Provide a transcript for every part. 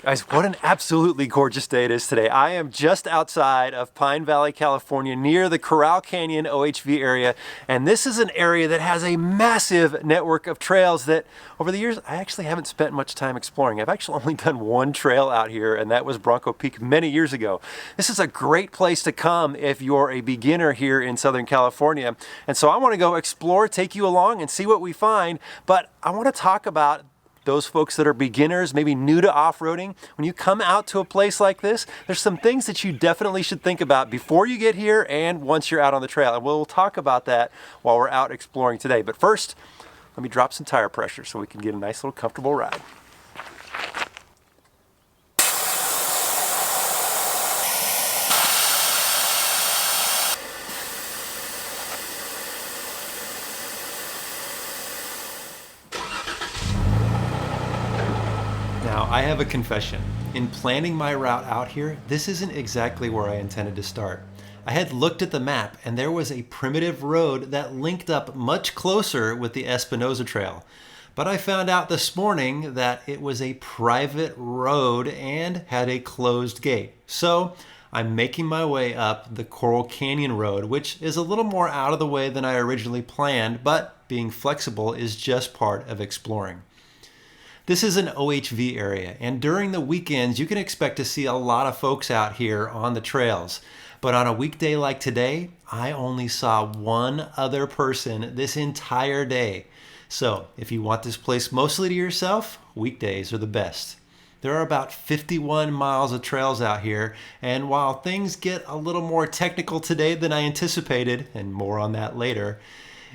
Guys, what an absolutely gorgeous day it is today. I am just outside of Pine Valley, California, near the Corral Canyon OHV area. And this is an area that has a massive network of trails that over the years, I actually haven't spent much time exploring. I've actually only done one trail out here, and that was Bronco Peak many years ago. This is a great place to come if you're a beginner here in Southern California. And so I want to go explore, take you along and see what we find. But I want to talk about those folks that are beginners, maybe new to off-roading. When you come out to a place like this, there's some things that you definitely should think about before you get here and once you're out on the trail. And we'll talk about that while we're out exploring today. But first, let me drop some tire pressure so we can get a nice little comfortable ride. Now, I have a confession. In planning my route out here, this isn't exactly where I intended to start. I had looked at the map and there was a primitive road that linked up much closer with the Espinoza Trail. But I found out this morning that it was a private road and had a closed gate. So I'm making my way up the Corral Canyon Road, which is a little more out of the way than I originally planned, but being flexible is just part of exploring. This is an OHV area, and during the weekends, you can expect to see a lot of folks out here on the trails. But on a weekday like today, I only saw one other person this entire day. So if you want this place mostly to yourself, weekdays are the best. There are about 51 miles of trails out here, and while things get a little more technical today than I anticipated, and more on that later,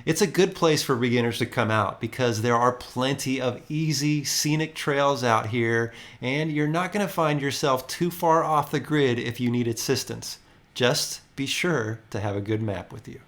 it's a good place for beginners to come out because there are plenty of easy scenic trails out here, and you're not going to find yourself too far off the grid if you need assistance. Just be sure to have a good map with you.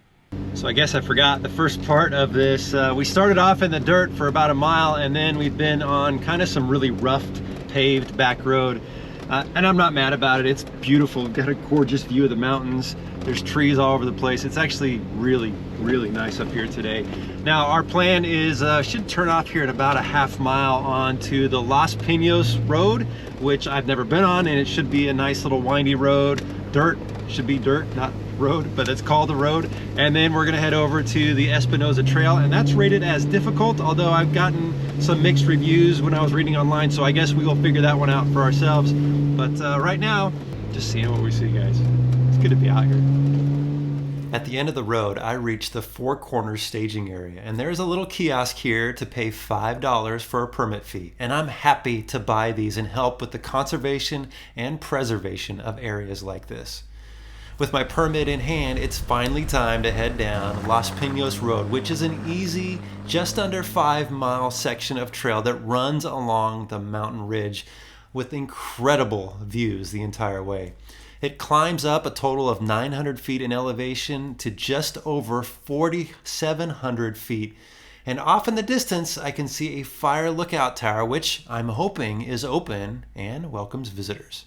So I guess I forgot the first part of this. We started off in the dirt for about a mile, and then we've been on kind of some really rough paved back road. And I'm not mad about it. It's beautiful. We've got a gorgeous view of the mountains. There's trees all over the place. It's actually really, really nice up here today. Now our plan is, should turn off here at about a half mile onto the Los Pinos road, which I've never been on, and it should be a nice little windy road. Dirt, should be dirt, not road, but it's called the road. And then we're gonna head over to the Espinoza Trail, and that's rated as difficult, although I've gotten some mixed reviews when I was reading online, so I guess we will figure that one out for ourselves. But right now, just seeing what we see, guys. It's good to be out here. At the end of the road, I reached the Four Corners staging area, and there's a little kiosk here to pay $5 for a permit fee. And I'm happy to buy these and help with the conservation and preservation of areas like this. With my permit in hand, it's finally time to head down Los Pinos Road, which is an easy, just under 5-mile section of trail that runs along the mountain ridge with incredible views the entire way. It climbs up a total of 900 feet in elevation to just over 4,700 feet. And off in the distance, I can see a fire lookout tower, which I'm hoping is open and welcomes visitors.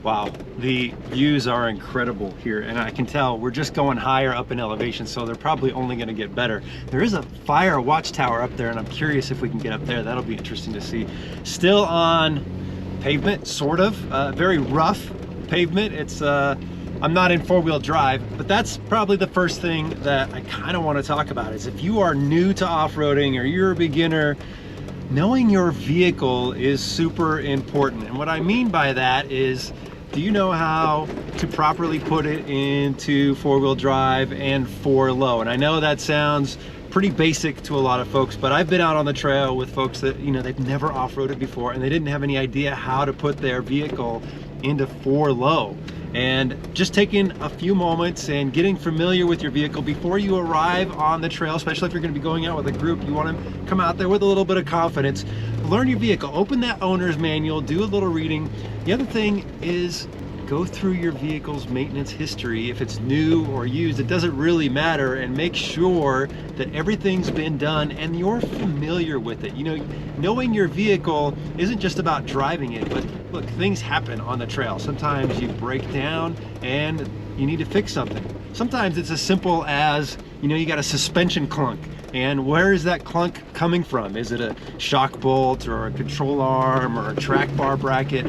Wow, the views are incredible here, and I can tell we're just going higher up in elevation, so they're probably only going to get better. There is a fire watchtower up there, and I'm curious if we can get up there. That'll be interesting to see. Still on pavement, sort of, very rough pavement. It's I'm not in four-wheel drive, but that's probably the first thing that I kind of want to talk about is if you are new to off-roading or you're a beginner, knowing your vehicle is super important. And what I mean by that is, do you know how to properly put it into four-wheel drive and four low? And I know that sounds pretty basic to a lot of folks, but I've been out on the trail with folks that, you know, they've never off-roaded before and they didn't have any idea how to put their vehicle into four low. And just taking a few moments and getting familiar with your vehicle before you arrive on the trail, especially if you're going to be going out with a group, you want to come out there with a little bit of confidence. Learn your vehicle, open that owner's manual, do a little reading. The other thing is go through your vehicle's maintenance history. If it's new or used, it doesn't really matter, and make sure that everything's been done and you're familiar with it. You know, knowing your vehicle isn't just about driving it, but look, things happen on the trail. Sometimes you break down and you need to fix something. Sometimes it's as simple as, you know, you got a suspension clunk. And where is that clunk coming from? Is it a shock bolt or a control arm or a track bar bracket?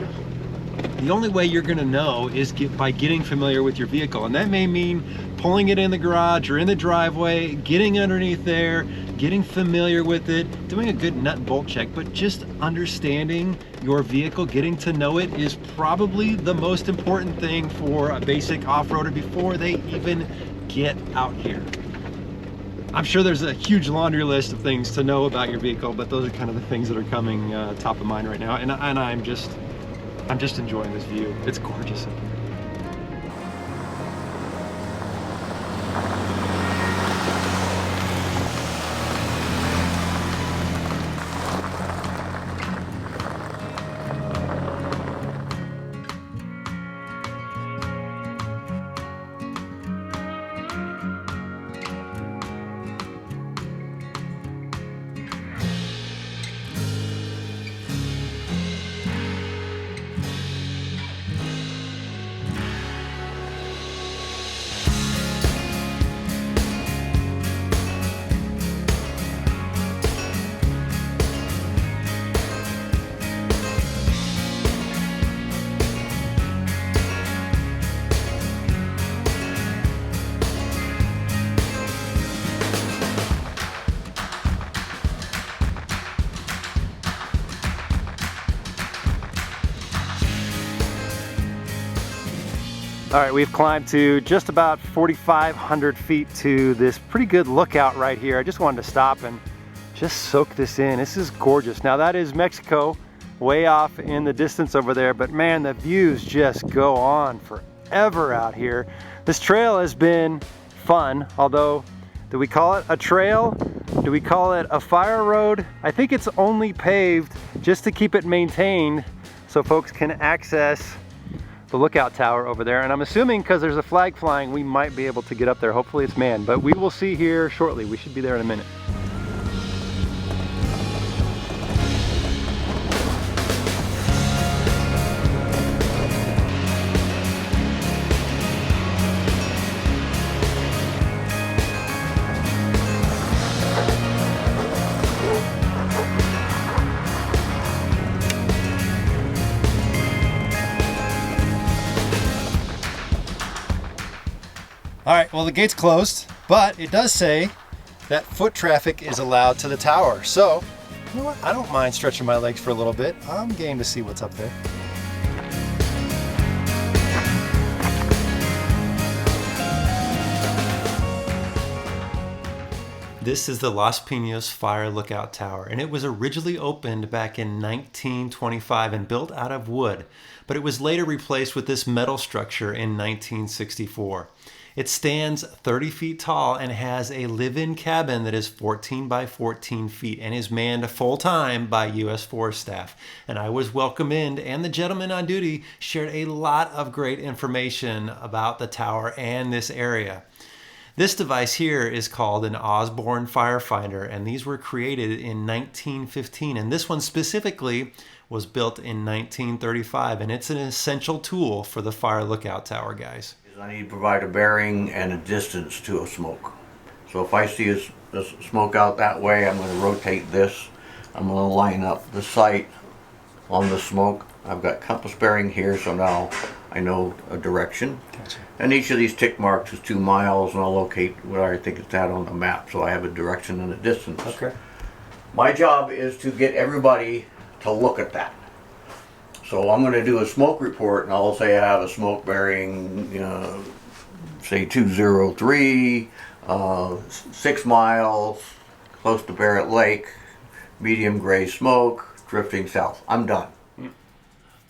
The only way you're gonna know is by getting familiar with your vehicle. And that may mean pulling it in the garage or in the driveway, getting underneath there, getting familiar with it, doing a good nut and bolt check, but just understanding your vehicle, getting to know it is probably the most important thing for a basic off-roader before they even get out here. I'm sure there's a huge laundry list of things to know about your vehicle, but those are kind of the things that are coming top of mind right now. And I'm just enjoying this view. It's gorgeous. All right, we've climbed to just about 4,500 feet to this pretty good lookout right here. I just wanted to stop and just soak this in. This is gorgeous. Now that is Mexico, way off in the distance over there, but man, the views just go on forever out here. This trail has been fun, although, do we call it a trail? Do we call it a fire road? I think it's only paved just to keep it maintained so folks can access the lookout tower over there. And I'm assuming because there's a flag flying, we might be able to get up there. Hopefully it's manned, but we will see here shortly. We should be there in a minute. All right, well, the gate's closed, but it does say that foot traffic is allowed to the tower. So, you know what? I don't mind stretching my legs for a little bit. I'm game to see what's up there. This is the Los Pinos Fire Lookout Tower, and it was originally opened back in 1925 and built out of wood, but it was later replaced with this metal structure in 1964. It stands 30 feet tall and has a live-in cabin that is 14 by 14 feet and is manned full-time by U.S. Forest staff. And I was welcomed in, and the gentleman on duty shared a lot of great information about the tower and this area. This device here is called an Osborne Firefinder, and these were created in 1915. And this one specifically was built in 1935, and it's an essential tool for the fire lookout tower, guys. I need to provide a bearing and a distance to a smoke. So if I see a smoke out that way, I'm going to rotate this. I'm going to line up the sight on the smoke. I've got compass bearing here, so now I know a direction. Gotcha. And each of these tick marks is 2 miles, and I'll locate where I think it's at on the map, so I have a direction and a distance. Okay. My job is to get everybody to look at that. So I'm going to do a smoke report, and I'll say I have a smoke bearing, say 203, 6 miles, close to Barrett Lake, medium gray smoke, drifting south. I'm done.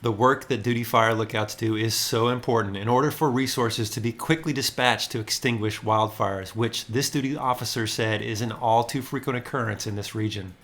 The work that duty fire lookouts do is so important in order for resources to be quickly dispatched to extinguish wildfires, which this duty officer said is an all too frequent occurrence in this region.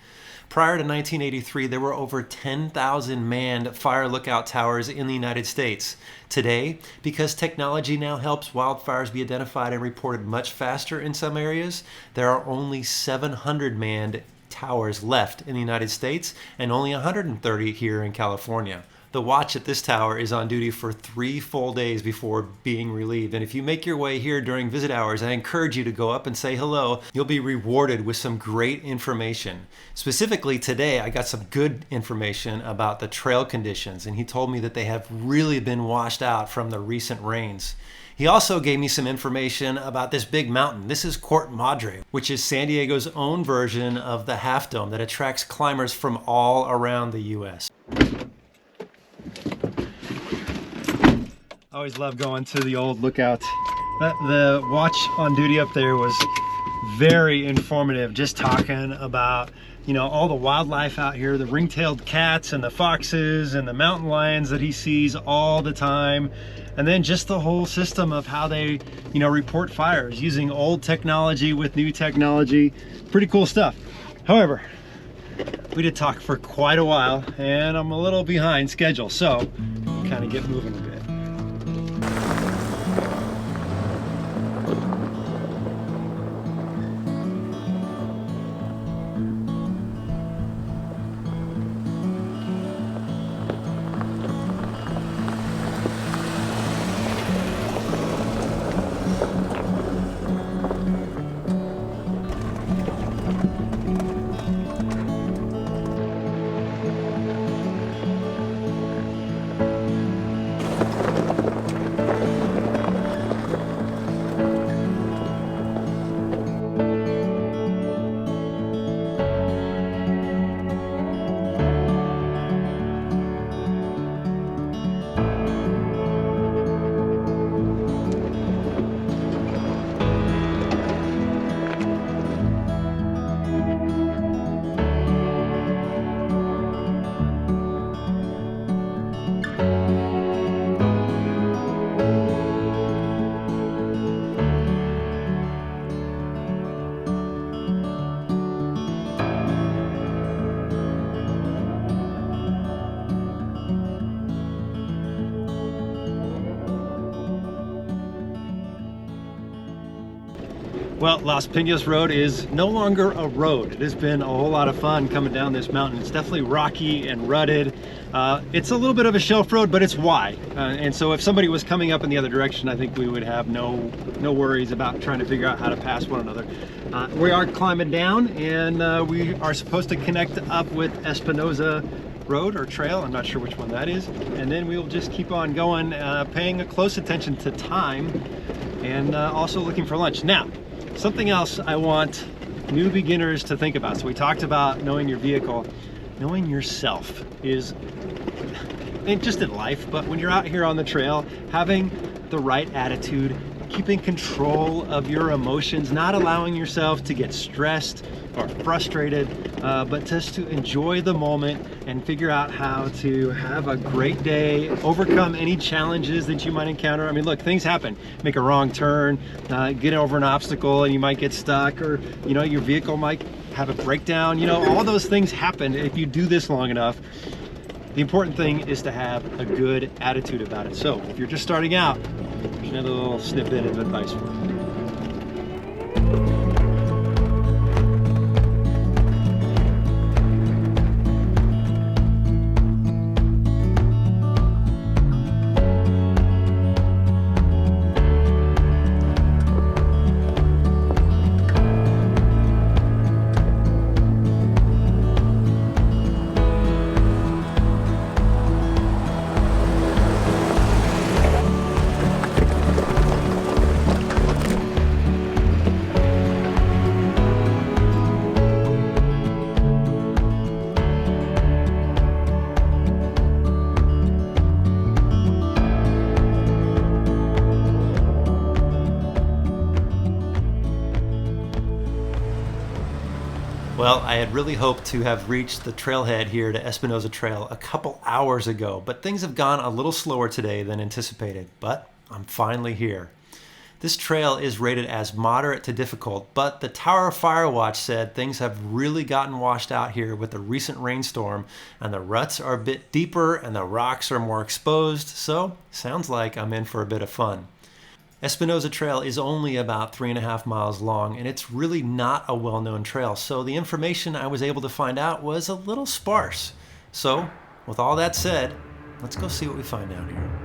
Prior to 1983, there were over 10,000 manned fire lookout towers in the United States. Today, because technology now helps wildfires be identified and reported much faster in some areas, there are only 700 manned towers left in the United States and only 130 here in California. The watch at this tower is on duty for 3 full days before being relieved. And if you make your way here during visit hours, I encourage you to go up and say hello. You'll be rewarded with some great information. Specifically today, I got some good information about the trail conditions, and he told me that they have really been washed out from the recent rains. He also gave me some information about this big mountain. This is Corte Modre, which is San Diego's own version of the Half Dome that attracts climbers from all around the U.S. I always love going to the old lookout. The watch on duty up there was very informative, just talking about, you know, all the wildlife out here, the ring-tailed cats and the foxes and the mountain lions that he sees all the time. And then just the whole system of how they, you know, report fires using old technology with new technology. Pretty cool stuff. However, we did talk for quite a while and I'm a little behind schedule, so kind of get moving a bit. Well, Los Pinos Road is no longer a road. It has been a whole lot of fun coming down this mountain. It's definitely rocky and rutted. It's a little bit of a shelf road, but it's wide. And so if somebody was coming up in the other direction, I think we would have no worries about trying to figure out how to pass one another. We are climbing down, and we are supposed to connect up with Espinoza Road or Trail. I'm not sure which one that is. And then we'll just keep on going, paying a close attention to time, and also looking for lunch. Now, something else I want new beginners to think about. So we talked about knowing your vehicle. Knowing yourself is, and just in life, but when you're out here on the trail, having the right attitude, keeping control of your emotions, not allowing yourself to get stressed or frustrated, but just to enjoy the moment and figure out how to have a great day, overcome any challenges that you might encounter. I mean, look, things happen. Make a wrong turn, get over an obstacle and you might get stuck, or, you know, your vehicle might have a breakdown. You know, all those things happen if you do this long enough. The important thing is to have a good attitude about it. So if you're just starting out, here's another little snippet of advice for you. Well, I had really hoped to have reached the trailhead here to Espinoza Trail a couple hours ago, but things have gone a little slower today than anticipated, but I'm finally here. This trail is rated as moderate to difficult, but the Tower of Fire Watch said things have really gotten washed out here with the recent rainstorm, and the ruts are a bit deeper and the rocks are more exposed, so sounds like I'm in for a bit of fun. Espinoza Trail is only about 3.5 miles long, and it's really not a well-known trail, so the information I was able to find out was a little sparse. So, with all that said, let's go see what we find down here.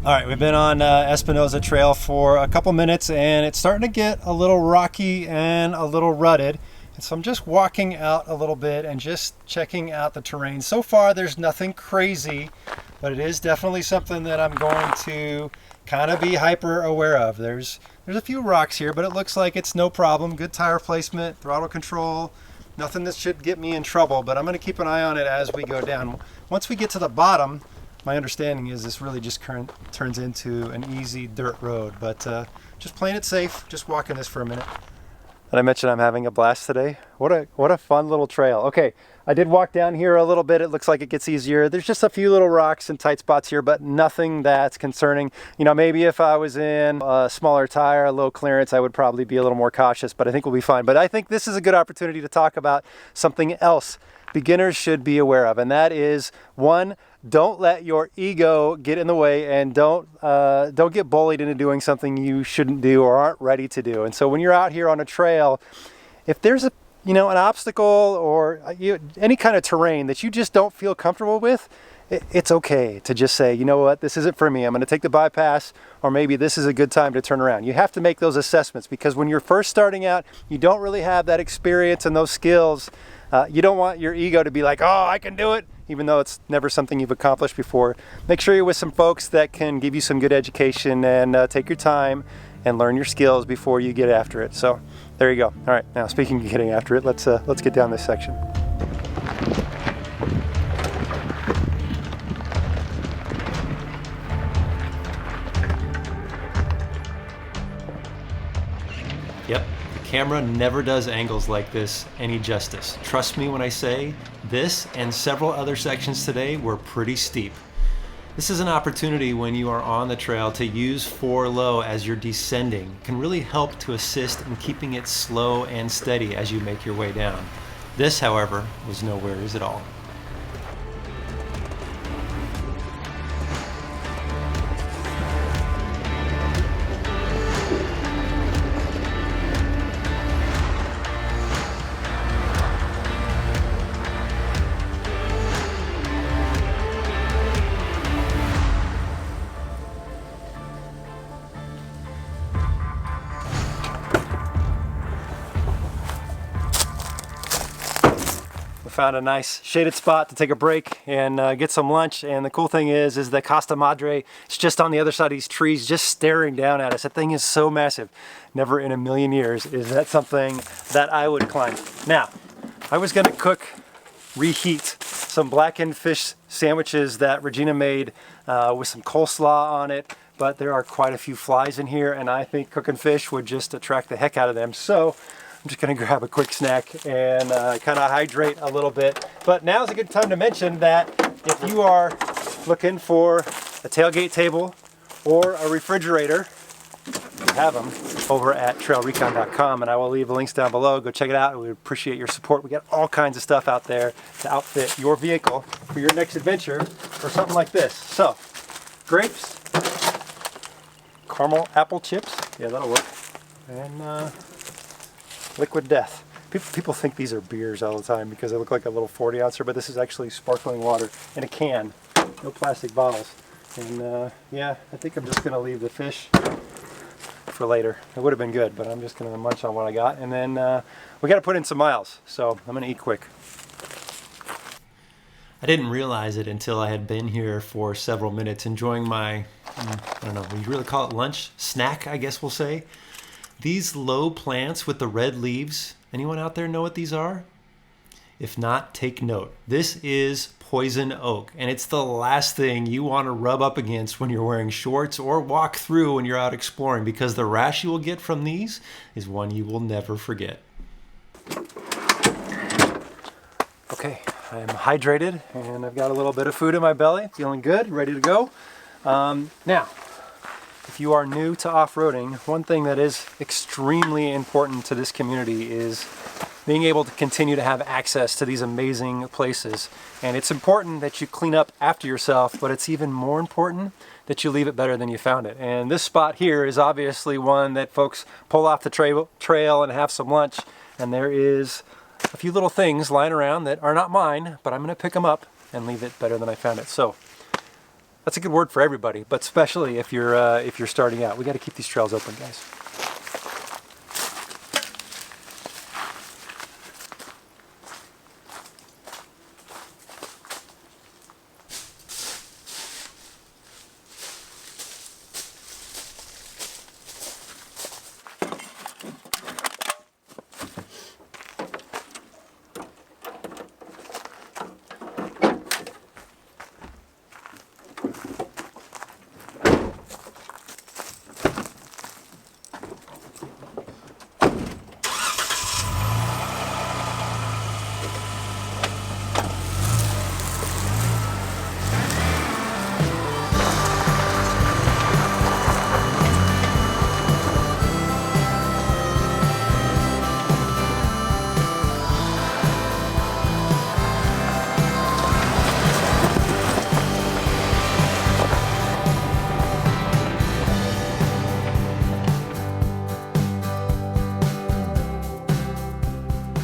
All right, we've been on Espinoza Trail for a couple minutes and it's starting to get a little rocky and a little rutted. And so I'm just walking out a little bit and just checking out the terrain. So far, there's nothing crazy, but it is definitely something that I'm going to kind of be hyper aware of. There's a few rocks here, but it looks like it's no problem. Good tire placement, throttle control, nothing that should get me in trouble, but I'm going to keep an eye on it as we go down. Once we get to the bottom, my understanding is this really just turns into an easy dirt road, but just playing it safe, just walking this for a minute. Did I mention I'm having a blast today? What a fun little trail. Okay, I did walk down here a little bit. It looks like it gets easier. There's just a few little rocks and tight spots here, but nothing that's concerning. You know, maybe if I was in a smaller tire, a low clearance, I would probably be a little more cautious, but I think we'll be fine. But I think this is a good opportunity to talk about something else beginners should be aware of, and that is, one, don't let your ego get in the way, and don't get bullied into doing something you shouldn't do or aren't ready to do. And so when you're out here on a trail, if there's an obstacle or any kind of terrain that you just don't feel comfortable with, it's okay to just say, you know what, this isn't for me. I'm going to take the bypass, or maybe this is a good time to turn around. You have to make those assessments, because when you're first starting out, you don't really have that experience and those skills. You don't want your ego to be like, oh, I can do it, even though it's never something you've accomplished before. Make sure you're with some folks that can give you some good education, and take your time and learn your skills before you get after it. So there you go. All right, now speaking of getting after it, let's get down this section. Yep, the camera never does angles like this any justice. Trust me when I say this and several other sections today were pretty steep. This is an opportunity when you are on the trail to use 4 low as you're descending. It can really help to assist in keeping it slow and steady as you make your way down. This, however, was no worries at all. Found a nice shaded spot to take a break and get some lunch. And the cool thing is the Corte Modre, it's just on the other side of these trees, just staring down at us. That thing is so massive. Never in a million years is that something that I would climb. Now, I was gonna reheat some blackened fish sandwiches that Regina made with some coleslaw on it, but there are quite a few flies in here, and I think cooking fish would just attract the heck out of them. So I'm just gonna grab a quick snack and kind of hydrate a little bit. But now's a good time to mention that if you are looking for a tailgate table or a refrigerator, we have them over at TrailRecon.com, and I will leave the links down below. Go check it out. We appreciate your support. We got all kinds of stuff out there to outfit your vehicle for your next adventure or something like this. So, grapes, caramel apple chips, yeah, that'll work. and Liquid Death. People think these are beers all the time because they look like a little 40 ouncer, but this is actually sparkling water in a can, no plastic bottles. And yeah, I think I'm just gonna leave the fish for later. It would have been good, but I'm just gonna munch on what I got, and then we got to put in some miles, so I'm gonna eat quick. I didn't realize it until I had been here for several minutes enjoying my, I don't know, would you really call it lunch? Snack, I guess we'll say. These low plants with the red leaves, anyone out there know what these are? If not, take note. This is poison oak, and it's the last thing you want to rub up against when you're wearing shorts or walk through when you're out exploring, because the rash you will get from these is one you will never forget. Okay, I'm hydrated and I've got a little bit of food in my belly, feeling good, ready to go. Now, if you are new to off-roading, one thing that is extremely important to this community is being able to continue to have access to these amazing places. And it's important that you clean up after yourself, but it's even more important that you leave it better than you found it. And this spot here is obviously one that folks pull off the trail and have some lunch, and there is a few little things lying around that are not mine, but I'm gonna pick them up and leave it better than I found it. So that's a good word for everybody, but especially if you're starting out. We got to keep these trails open, guys.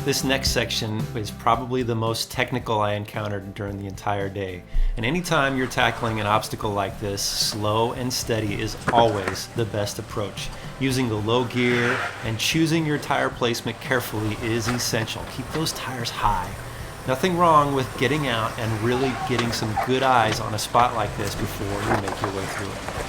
This next section is probably the most technical I encountered during the entire day. And anytime you're tackling an obstacle like this, slow and steady is always the best approach. Using the low gear and choosing your tire placement carefully is essential. Keep those tires high. Nothing wrong with getting out and really getting some good eyes on a spot like this before you make your way through it.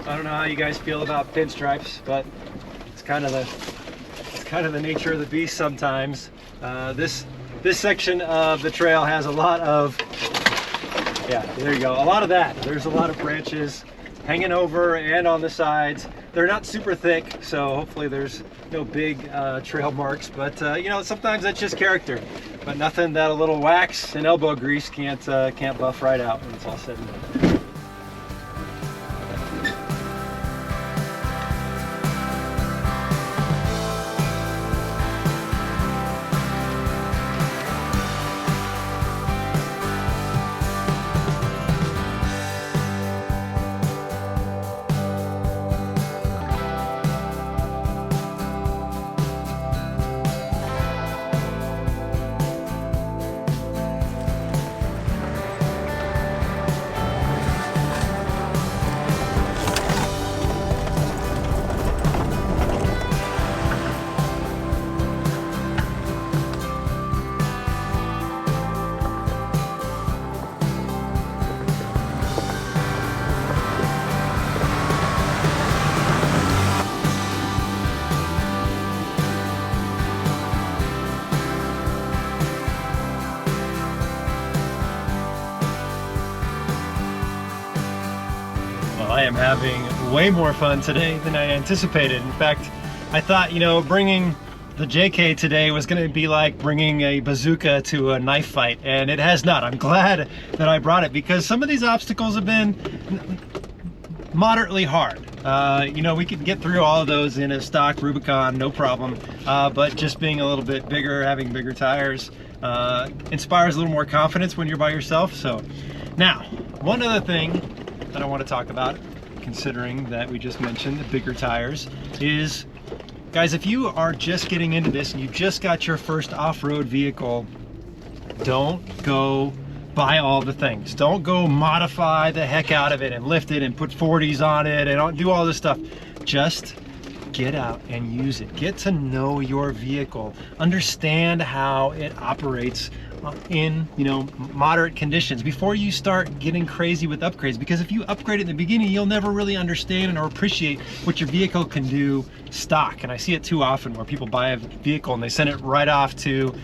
I don't know how you guys feel about pinstripes, but it's kind of the nature of the beast sometimes. This section of the trail has a lot of, yeah, there you go, a lot of that. There's a lot of branches hanging over and on the sides. They're not super thick, so hopefully there's no big trail marks, but you know, sometimes that's just character. But nothing that a little wax and elbow grease can't buff right out when it's all said and done. I am having way more fun today than I anticipated. In fact, I thought, you know, bringing the JK today was going to be like bringing a bazooka to a knife fight, and it has not. I'm glad that I brought it because some of these obstacles have been moderately hard. You know, we could get through all of those in a stock Rubicon, no problem. But just being a little bit bigger, having bigger tires, inspires a little more confidence when you're by yourself. So now, one other thing that I want to talk about, considering that we just mentioned the bigger tires, is guys, if you are just getting into this and you just got your first off-road vehicle, don't go buy all the things. Don't go modify the heck out of it and lift it and put 40s on it and do all this stuff. Just get out and use it. Get to know your vehicle. Understand how it operates in, you know, moderate conditions before you start getting crazy with upgrades, because if you upgrade it in the beginning, you'll never really understand or appreciate what your vehicle can do stock. And I see it too often where people buy a vehicle and they send it right off to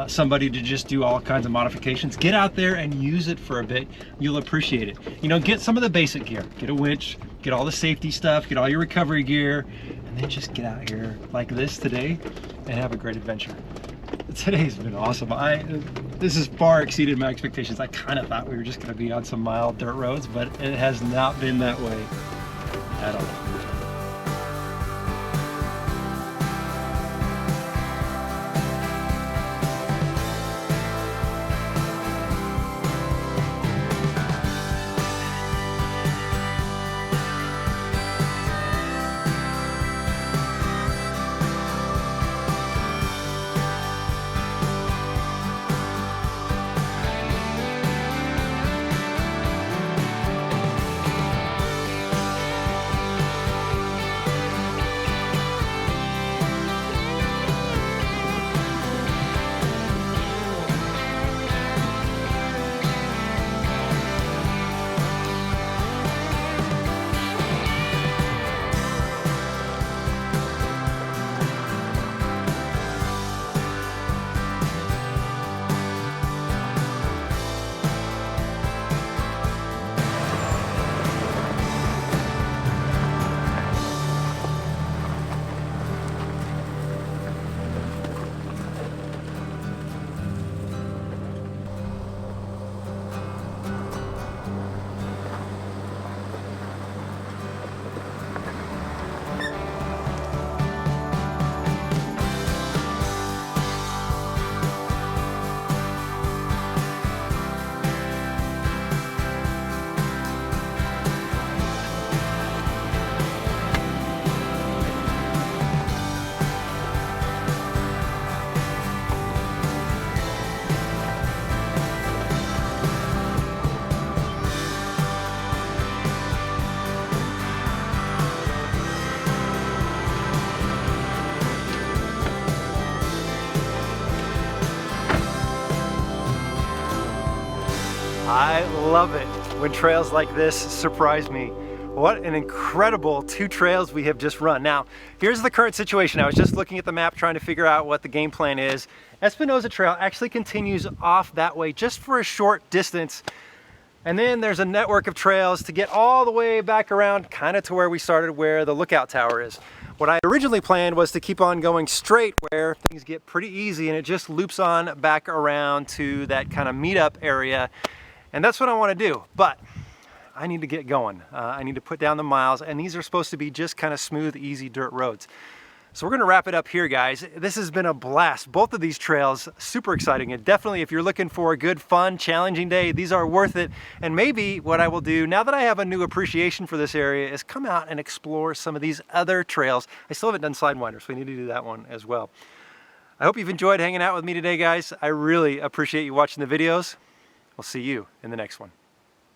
somebody to just do all kinds of modifications. Get out there and use it for a bit. You'll appreciate it. You know, get some of the basic gear. Get a winch, get all the safety stuff, get all your recovery gear, and then just get out here like this today and have a great adventure. Today's been awesome. This has far exceeded my expectations. I kind of thought we were just going to be on some mild dirt roads, but it has not been that way at all. I love it when trails like this surprise me. What an incredible 2 trails we have just run. Now, here's the current situation. I was just looking at the map trying to figure out what the game plan is. Espinoza Trail actually continues off that way just for a short distance. And then there's a network of trails to get all the way back around kind of to where we started, where the lookout tower is. What I originally planned was to keep on going straight where things get pretty easy and it just loops on back around to that kind of meetup area. And that's what I want to do. But I need to get going. I need to put down the miles, and these are supposed to be just kind of smooth, easy dirt roads. So we're going to wrap it up here, guys. This has been a blast. Both of these trails, super exciting. And definitely, if you're looking for a good, fun, challenging day, these are worth it. And maybe what I will do, now that I have a new appreciation for this area, is come out and explore some of these other trails. I still haven't done Sidewinder, so we need to do that one as well. I hope you've enjoyed hanging out with me today, guys. I really appreciate you watching the videos. We'll see you in the next one.